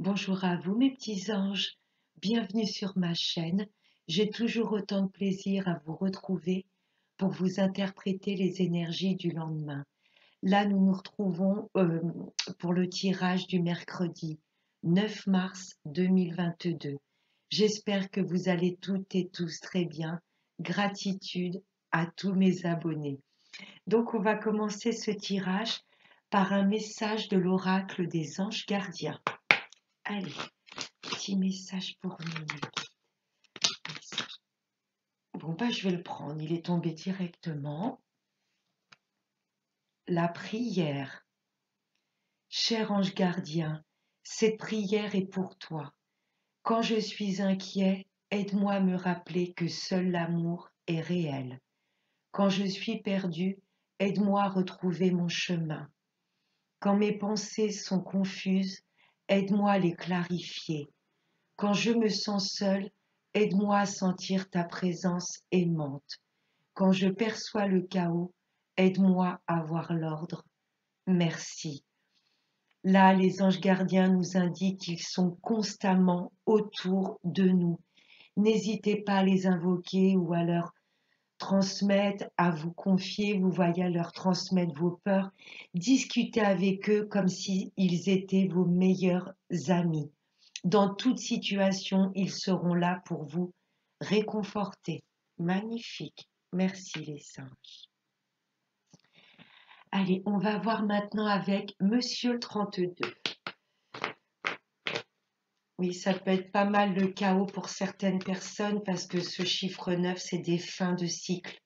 Bonjour à vous mes petits anges, bienvenue sur ma chaîne. J'ai toujours autant de plaisir à vous retrouver pour vous interpréter les énergies du lendemain. Là, nous nous retrouvons pour le tirage du mercredi 9 mars 2022. J'espère que vous allez toutes et tous très bien. Gratitude à tous mes abonnés. Donc, on va commencer ce tirage par un message de l'oracle des anges gardiens. Allez. Petit message pour nous. Bon, je vais le prendre. Il est tombé directement. La prière. Cher ange gardien, cette prière est pour toi. Quand je suis inquiet, aide-moi à me rappeler que seul l'amour est réel. Quand je suis perdu, aide-moi à retrouver mon chemin. Quand mes pensées sont confuses, aide-moi à les clarifier. Quand je me sens seule, aide-moi à sentir ta présence aimante. Quand je perçois le chaos, aide-moi à voir l'ordre. Merci. Là, les anges gardiens nous indiquent qu'ils sont constamment autour de nous. N'hésitez pas à les invoquer ou à leur transmettre, à vous confier, vous voyez, à leur transmettre vos peurs. Discutez avec eux comme s'ils étaient vos meilleurs amis. Dans toute situation, ils seront là pour vous réconforter. Magnifique. Merci les singes. Allez, on va voir maintenant avec Monsieur le 32. Oui, ça peut être pas mal le chaos pour certaines personnes parce que ce chiffre 9, c'est des fins de cycle.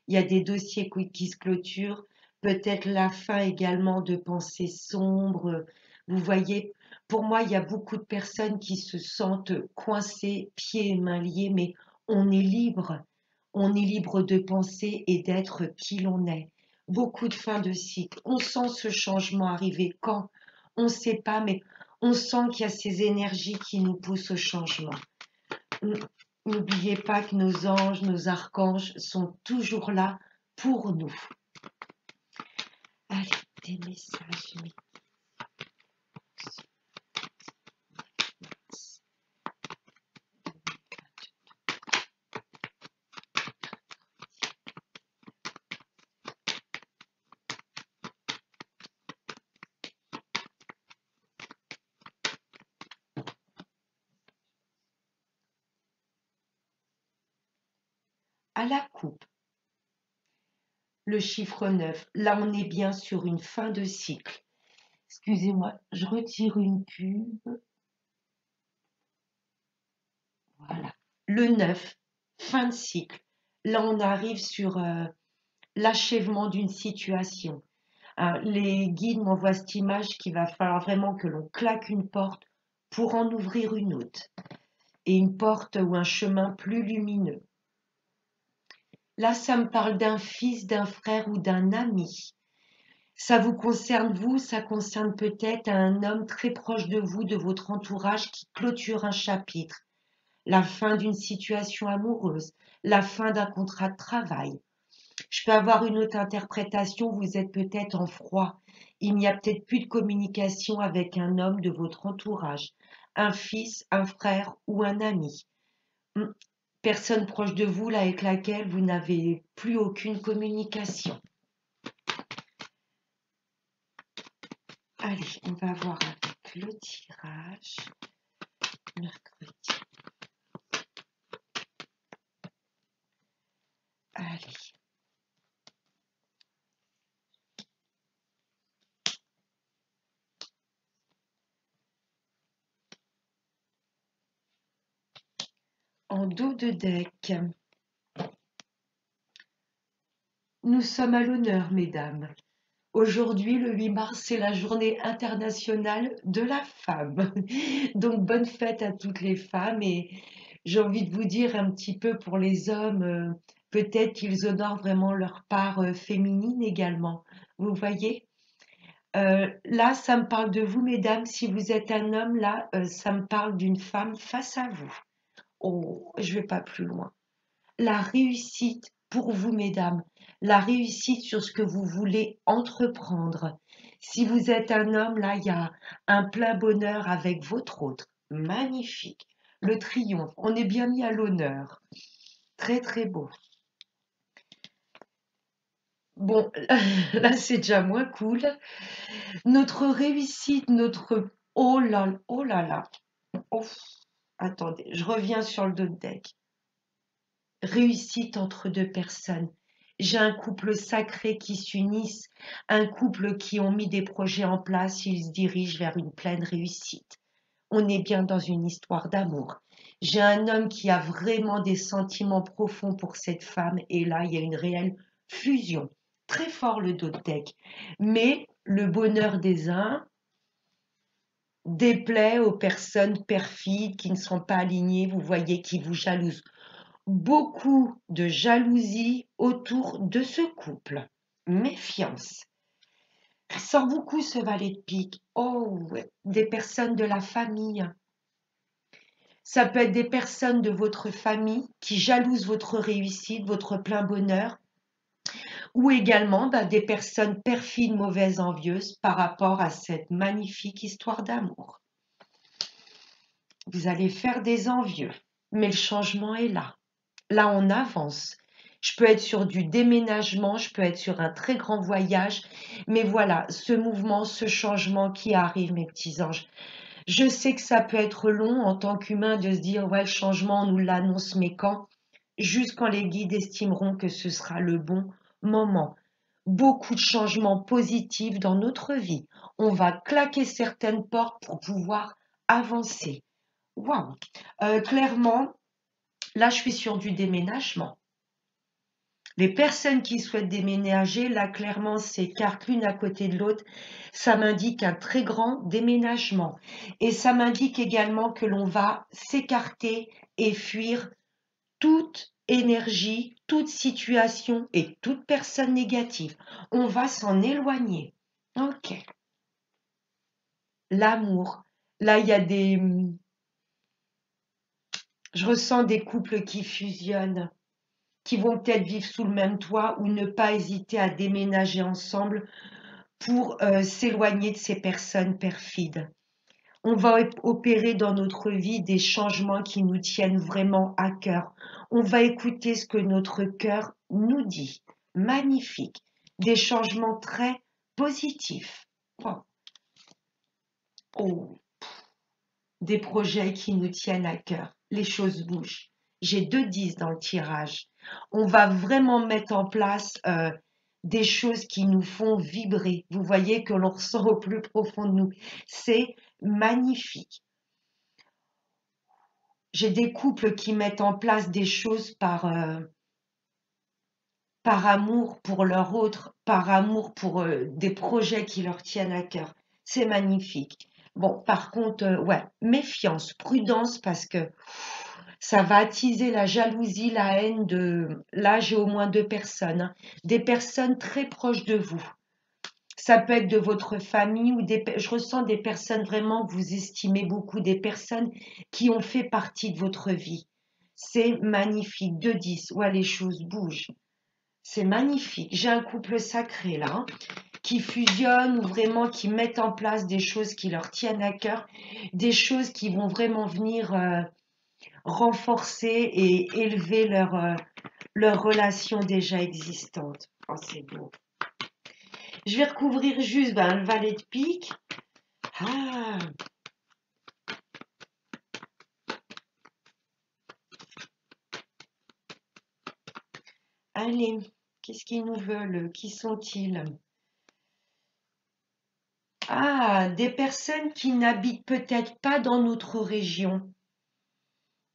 Il y a des dossiers qui se clôturent, peut-être la fin également de pensées sombres. Vous voyez, pour moi, il y a beaucoup de personnes qui se sentent coincées, pieds et mains liés, mais on est libre. On est libre de penser et d'être qui l'on est. Beaucoup de fins de cycle. On sent ce changement arriver quand? On ne sait pas, mais on sent qu'il y a ces énergies qui nous poussent au changement. N'oubliez pas que nos anges, nos archanges sont toujours là pour nous. Allez, des messages. À la coupe, le chiffre 9, là on est bien sur une fin de cycle. Excusez-moi, je retire une pub. Voilà. Le 9, fin de cycle. Là on arrive sur l'achèvement d'une situation. Les guides m'envoient cette image qu'il va falloir vraiment que l'on claque une porte pour en ouvrir une autre. Et une porte ou un chemin plus lumineux. Là, ça me parle d'un fils, d'un frère ou d'un ami. Ça vous concerne vous, ça concerne peut-être un homme très proche de vous, de votre entourage qui clôture un chapitre. La fin d'une situation amoureuse, la fin d'un contrat de travail. Je peux avoir une autre interprétation, vous êtes peut-être en froid. Il n'y a peut-être plus de communication avec un homme de votre entourage, un fils, un frère ou un ami. Personne proche de vous là, avec laquelle vous n'avez plus aucune communication. Allez, on va voir avec le tirage. Mercredi. Allez. En dos de deck, nous sommes à l'honneur, mesdames. Aujourd'hui, le 8 mars, c'est la journée internationale de la femme. Donc, bonne fête à toutes les femmes. Et j'ai envie de vous dire un petit peu pour les hommes, peut-être qu'ils honorent vraiment leur part féminine également. Vous voyez? Là, ça me parle de vous, mesdames. Si vous êtes un homme, là, ça me parle d'une femme face à vous. Oh, je vais pas plus loin. La réussite pour vous, mesdames, la réussite sur ce que vous voulez entreprendre. Si vous êtes un homme, là, il y a un plein bonheur avec votre autre. Magnifique. Le triomphe. On est bien mis à l'honneur. Très, très beau. Bon, là, c'est déjà moins cool. Notre réussite, notre... oh là là. Ouf. Attendez, je reviens sur le dos de deck. Réussite entre deux personnes. J'ai un couple sacré qui s'unissent, un couple qui ont mis des projets en place, ils se dirigent vers une pleine réussite. On est bien dans une histoire d'amour. J'ai un homme qui a vraiment des sentiments profonds pour cette femme et là, il y a une réelle fusion. Très fort le dos de deck. Mais le bonheur des uns déplaît aux personnes perfides qui ne sont pas alignées, vous voyez, qui vous jalousent. Beaucoup de jalousie autour de ce couple. Méfiance. Sort beaucoup ce valet de pique. Oh, ouais. Des personnes de la famille. Ça peut être des personnes de votre famille qui jalousent votre réussite, votre plein bonheur, ou également des personnes perfides, mauvaises, envieuses par rapport à cette magnifique histoire d'amour. Vous allez faire des envieux, mais le changement est là. Là, on avance. Je peux être sur du déménagement, je peux être sur un très grand voyage, mais voilà, ce mouvement, ce changement qui arrive, mes petits anges. Je sais que ça peut être long en tant qu'humain de se dire, ouais, le changement, on nous l'annonce, mais quand? Juste quand les guides estimeront que ce sera le bon moment. Beaucoup de changements positifs dans notre vie. On va claquer certaines portes pour pouvoir avancer. Waouh! Clairement, là, je suis sur du déménagement. Les personnes qui souhaitent déménager, là, clairement, c'est cartes l'une à côté de l'autre. Ça m'indique un très grand déménagement. Et ça m'indique également que l'on va s'écarter et fuir toute énergie, toute situation et toute personne négative. On va s'en éloigner. Ok. L'amour. Là, il y a des... Je ressens des couples qui fusionnent, qui vont peut-être vivre sous le même toit ou ne pas hésiter à déménager ensemble pour s'éloigner de ces personnes perfides. On va opérer dans notre vie des changements qui nous tiennent vraiment à cœur. On va écouter ce que notre cœur nous dit. Magnifique. Des changements très positifs. Oh. Oh. Des projets qui nous tiennent à cœur. Les choses bougent. J'ai 2 10 dans le tirage. On va vraiment mettre en place des choses qui nous font vibrer. Vous voyez que l'on ressent au plus profond de nous. C'est magnifique. J'ai des couples qui mettent en place des choses par amour pour leur autre, par amour pour des projets qui leur tiennent à cœur. C'est magnifique. Bon, par contre, ouais, méfiance, prudence, parce que ça va attiser la jalousie, la haine de... Là, j'ai au moins 2 personnes, hein, des personnes très proches de vous. Ça peut être de votre famille ou je ressens des personnes vraiment que vous estimez beaucoup, des personnes qui ont fait partie de votre vie. C'est magnifique. 2 10, ouais, les choses bougent. C'est magnifique. J'ai un couple sacré là, hein, qui fusionne ou vraiment qui mettent en place des choses qui leur tiennent à cœur, des choses qui vont vraiment venir renforcer et élever leur relation déjà existante. Oh, c'est beau. Je vais recouvrir juste le valet de pique. Ah, allez, qu'est-ce qu'ils nous veulent? Qui sont-ils? Ah, des personnes qui n'habitent peut-être pas dans notre région.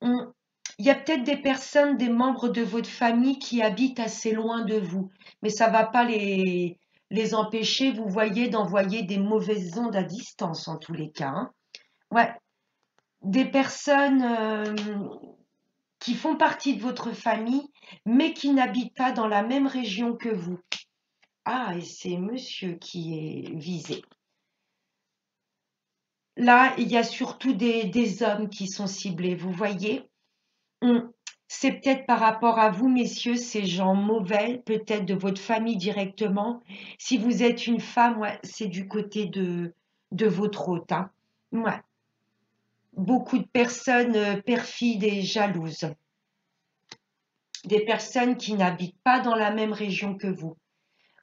Il y a peut-être des personnes, des membres de votre famille qui habitent assez loin de vous, mais ça ne va pas les empêcher, vous voyez, d'envoyer des mauvaises ondes à distance en tous les cas, hein. Ouais, des personnes qui font partie de votre famille, mais qui n'habitent pas dans la même région que vous. Ah, et c'est monsieur qui est visé. Là, il y a surtout des hommes qui sont ciblés, vous voyez. C'est peut-être par rapport à vous, messieurs, ces gens mauvais, peut-être de votre famille directement. Si vous êtes une femme, ouais, c'est du côté de votre hôte, hein. Ouais. Beaucoup de personnes perfides et jalouses. Des personnes qui n'habitent pas dans la même région que vous.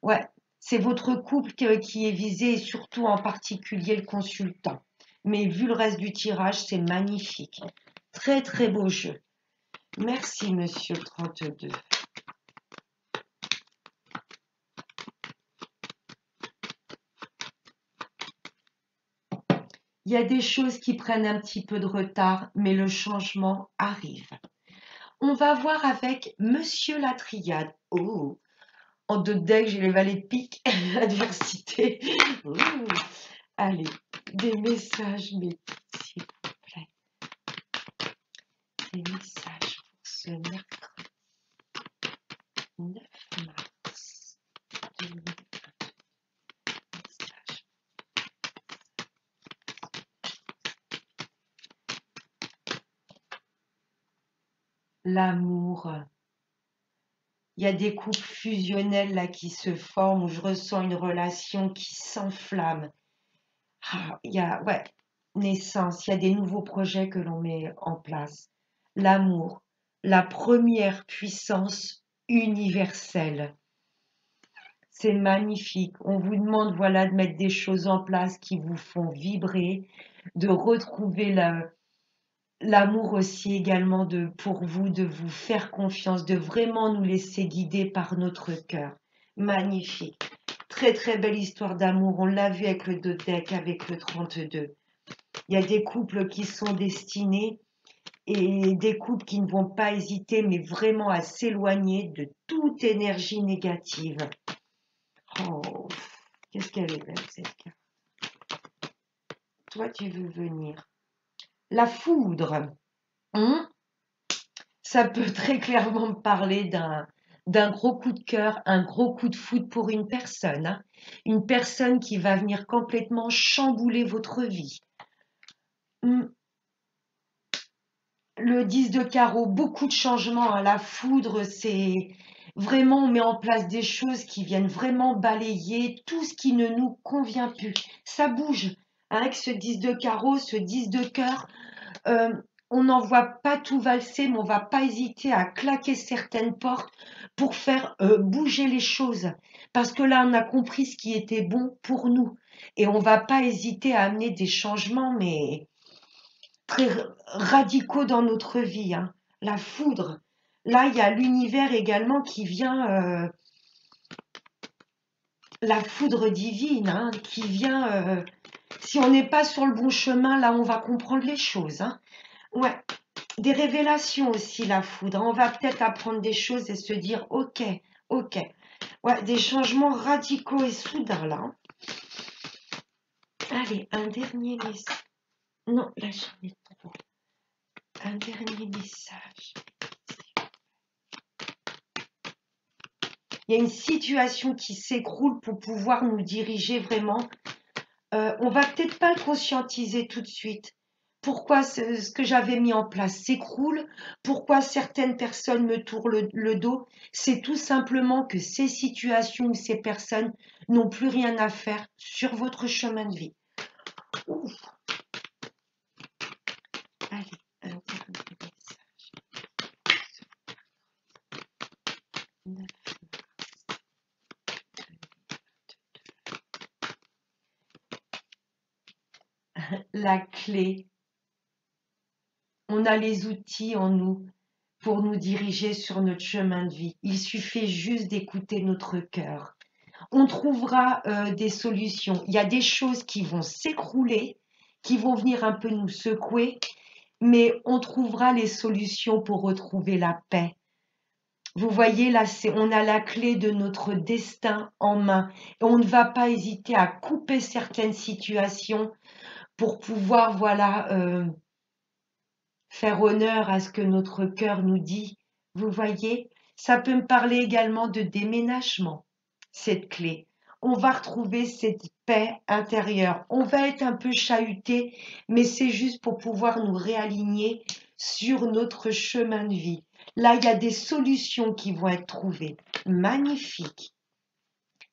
Ouais, c'est votre couple qui est visé et surtout en particulier le consultant. Mais vu le reste du tirage, c'est magnifique. Très très beau jeu. Merci monsieur le 32. Il y a des choses qui prennent un petit peu de retard, mais le changement arrive. On va voir avec monsieur la triade. Oh, en deux decks, j'ai les valets de pique, adversité. Ouh. Allez, des messages, mais s'il vous plaît. Des messages pour ce mercredi 9 mars 2022. Message. L'amour. Il y a des couples fusionnels là qui se forment où je ressens une relation qui s'enflamme. Ah, il y a, ouais, naissance, il y a des nouveaux projets que l'on met en place. L'amour, la première puissance universelle. C'est magnifique. On vous demande, voilà, de mettre des choses en place qui vous font vibrer, de retrouver l'amour aussi également pour vous, de vous faire confiance, de vraiment nous laisser guider par notre cœur. Magnifique. Très très belle histoire d'amour. On l'a vu avec le deck, avec le 32. Il y a des couples qui sont destinés et des couples qui ne vont pas hésiter, mais vraiment à s'éloigner de toute énergie négative. Oh, qu'est-ce qu'elle est belle cette carte. Toi, tu veux venir. La foudre. Ça peut très clairement parler d'un gros coup de cœur, un gros coup de foudre pour une personne, hein. Une personne qui va venir complètement chambouler votre vie. Le 10 de carreau, beaucoup de changements, hein. La foudre, c'est vraiment, on met en place des choses qui viennent vraiment balayer tout ce qui ne nous convient plus. Ça bouge, hein, avec ce 10 de carreau, ce 10 de cœur. On n'en voit pas tout valser, mais on va pas hésiter à claquer certaines portes pour faire bouger les choses. Parce que là, on a compris ce qui était bon pour nous. Et on va pas hésiter à amener des changements, mais très radicaux dans notre vie, hein. La foudre. Là, il y a l'univers également qui vient, la foudre divine, hein, qui vient. Si on n'est pas sur le bon chemin, là, on va comprendre les choses, hein. Ouais. Des révélations aussi, la foudre. On va peut-être apprendre des choses et se dire, ok, ok. Ouais, des changements radicaux et soudains, là, hein. Allez, un dernier message. Non, là, j'en ai trop. Un dernier message. Il y a une situation qui s'écroule pour pouvoir nous diriger vraiment. On va peut-être pas le conscientiser tout de suite. Pourquoi ce que j'avais mis en place s'écroule? Pourquoi certaines personnes me tournent le dos? C'est tout simplement que ces situations ou ces personnes n'ont plus rien à faire sur votre chemin de vie. Ouf. Allez, un dernier message. 9 mars. La clé. On a les outils en nous pour nous diriger sur notre chemin de vie. Il suffit juste d'écouter notre cœur. On trouvera des solutions. Il y a des choses qui vont s'écrouler, qui vont venir un peu nous secouer, mais on trouvera les solutions pour retrouver la paix. Vous voyez, là, on a la clé de notre destin en main. Et on ne va pas hésiter à couper certaines situations pour pouvoir, voilà, faire honneur à ce que notre cœur nous dit. Vous voyez, ça peut me parler également de déménagement, cette clé. On va retrouver cette paix intérieure. On va être un peu chahuté, mais c'est juste pour pouvoir nous réaligner sur notre chemin de vie. Là, il y a des solutions qui vont être trouvées. Magnifique.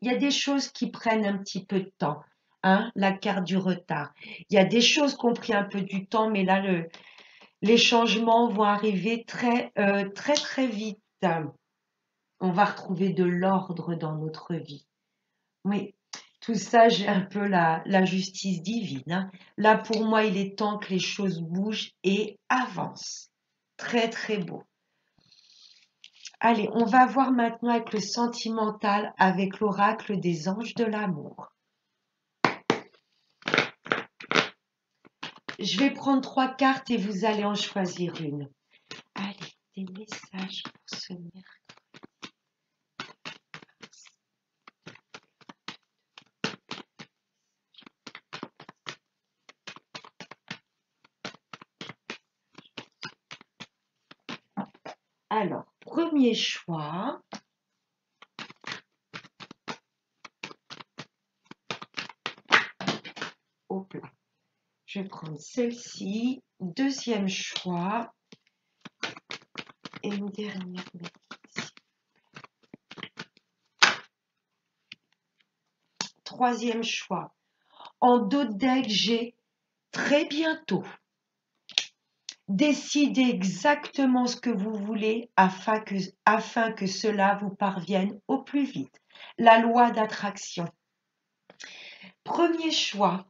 Il y a des choses qui prennent un petit peu de temps. Hein, la carte du retard. Il y a des choses qui ont pris un peu du temps, mais là, les changements vont arriver très, très vite. On va retrouver de l'ordre dans notre vie. Oui, tout ça, j'ai un peu la justice divine. Hein. Là, pour moi, il est temps que les choses bougent et avancent. Très, très beau. Allez, on va voir maintenant avec le sentimental, avec l'oracle des anges de l'amour. Je vais prendre 3 cartes et vous allez en choisir une. Allez, des messages pour ce mercredi. Alors, premier choix. Hop là. Je vais prendre celle-ci. Deuxième choix. Et une dernière méditation. Troisième choix. En dos de deck, j'ai très bientôt. Décidez exactement ce que vous voulez afin que cela vous parvienne au plus vite. La loi d'attraction. Premier choix.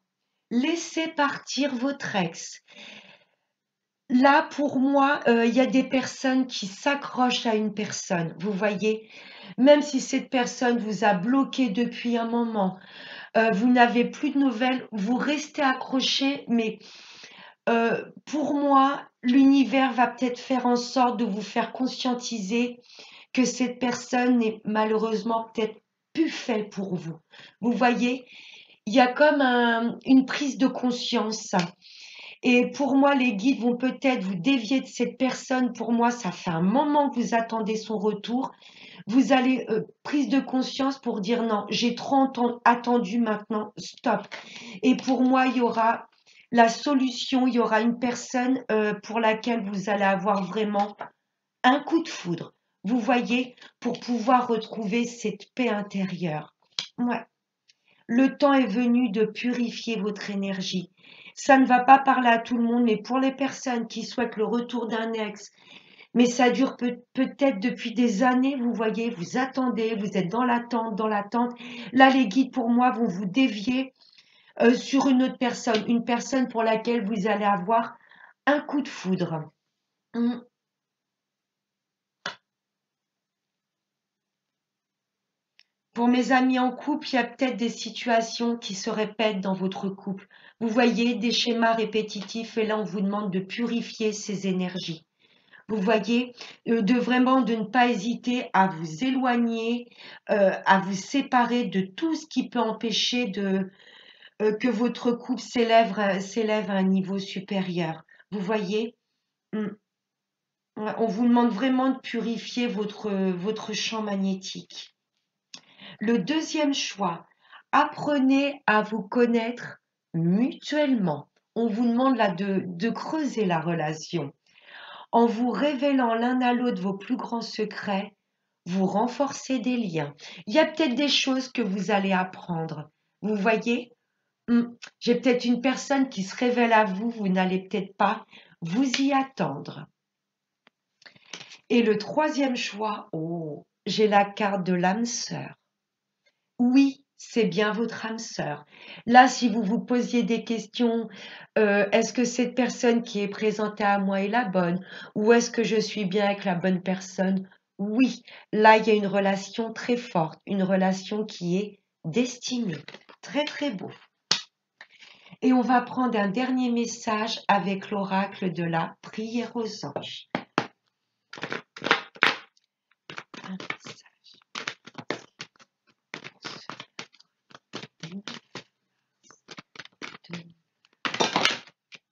Laissez partir votre ex. Là, pour moi, il y a des personnes qui s'accrochent à une personne. Vous voyez, même si cette personne vous a bloqué depuis un moment, vous n'avez plus de nouvelles, vous restez accroché, mais pour moi, l'univers va peut-être faire en sorte de vous faire conscientiser que cette personne n'est malheureusement peut-être plus faite pour vous. Vous voyez, il y a comme une prise de conscience. Et pour moi, les guides vont peut-être vous dévier de cette personne. Pour moi, ça fait un moment que vous attendez son retour. Vous allez prise de conscience pour dire non, j'ai trop attendu maintenant, stop. Et pour moi, il y aura la solution, il y aura une personne pour laquelle vous allez avoir vraiment un coup de foudre. Vous voyez, pour pouvoir retrouver cette paix intérieure. Ouais. Le temps est venu de purifier votre énergie. Ça ne va pas parler à tout le monde, mais pour les personnes qui souhaitent le retour d'un ex, mais ça dure peut-être depuis des années, vous voyez, vous attendez, vous êtes dans l'attente, dans l'attente. Là, les guides, pour moi, vont vous dévier sur une personne pour laquelle vous allez avoir un coup de foudre. Hum. Pour mes amis en couple, il y a peut-être des situations qui se répètent dans votre couple. Vous voyez des schémas répétitifs et là, on vous demande de purifier ces énergies. Vous voyez, de ne pas hésiter à vous éloigner, à vous séparer de tout ce qui peut empêcher que votre couple s'élève à un niveau supérieur. Vous voyez, mm, ouais, on vous demande vraiment de purifier votre champ magnétique. Le deuxième choix, apprenez à vous connaître mutuellement. On vous demande là de creuser la relation. En vous révélant l'un à l'autre vos plus grands secrets, vous renforcez des liens. Il y a peut-être des choses que vous allez apprendre. Vous voyez, j'ai peut-être une personne qui se révèle à vous, vous n'allez peut-être pas vous y attendre. Et le troisième choix, oh, j'ai la carte de l'âme sœur. Oui, c'est bien votre âme sœur. Là, si vous vous posiez des questions, est-ce que cette personne qui est présentée à moi est la bonne? Ou est-ce que je suis bien avec la bonne personne? Oui, là, il y a une relation très forte, une relation qui est destinée. Très, très beau. Et on va prendre un dernier message avec l'oracle de la prière aux anges. Un message.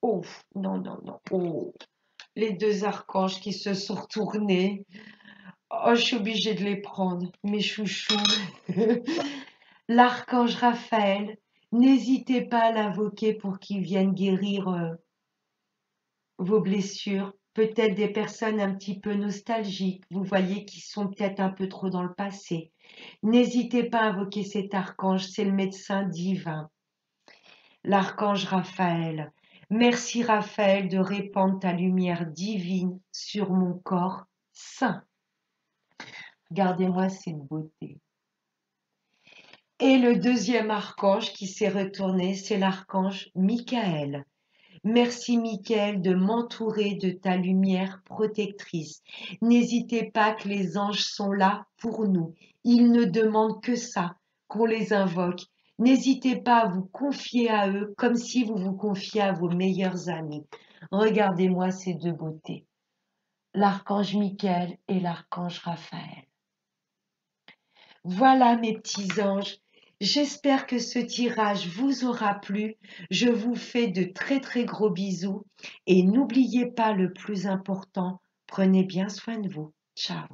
Oh, non, non, non. Oh, les deux archanges qui se sont retournés. Oh, je suis obligée de les prendre, mes chouchous. L'archange Raphaël, n'hésitez pas à l'invoquer pour qu'il vienne guérir vos blessures, peut-être des personnes un petit peu nostalgiques, vous voyez, qui sont peut-être un peu trop dans le passé. N'hésitez pas à invoquer cet archange, c'est le médecin divin, l'archange Raphaël. Merci Raphaël de répandre ta lumière divine sur mon corps sain. Regardez-moi cette beauté. Et le deuxième archange qui s'est retourné, c'est l'archange Michael. Merci Michael de m'entourer de ta lumière protectrice. N'hésitez pas que les anges sont là pour nous. Ils ne demandent que ça, qu'on les invoque. N'hésitez pas à vous confier à eux comme si vous vous confiez à vos meilleurs amis. Regardez-moi ces deux beautés, l'archange Michael et l'archange Raphaël. Voilà mes petits anges, j'espère que ce tirage vous aura plu. Je vous fais de très très gros bisous et n'oubliez pas le plus important, prenez bien soin de vous. Ciao.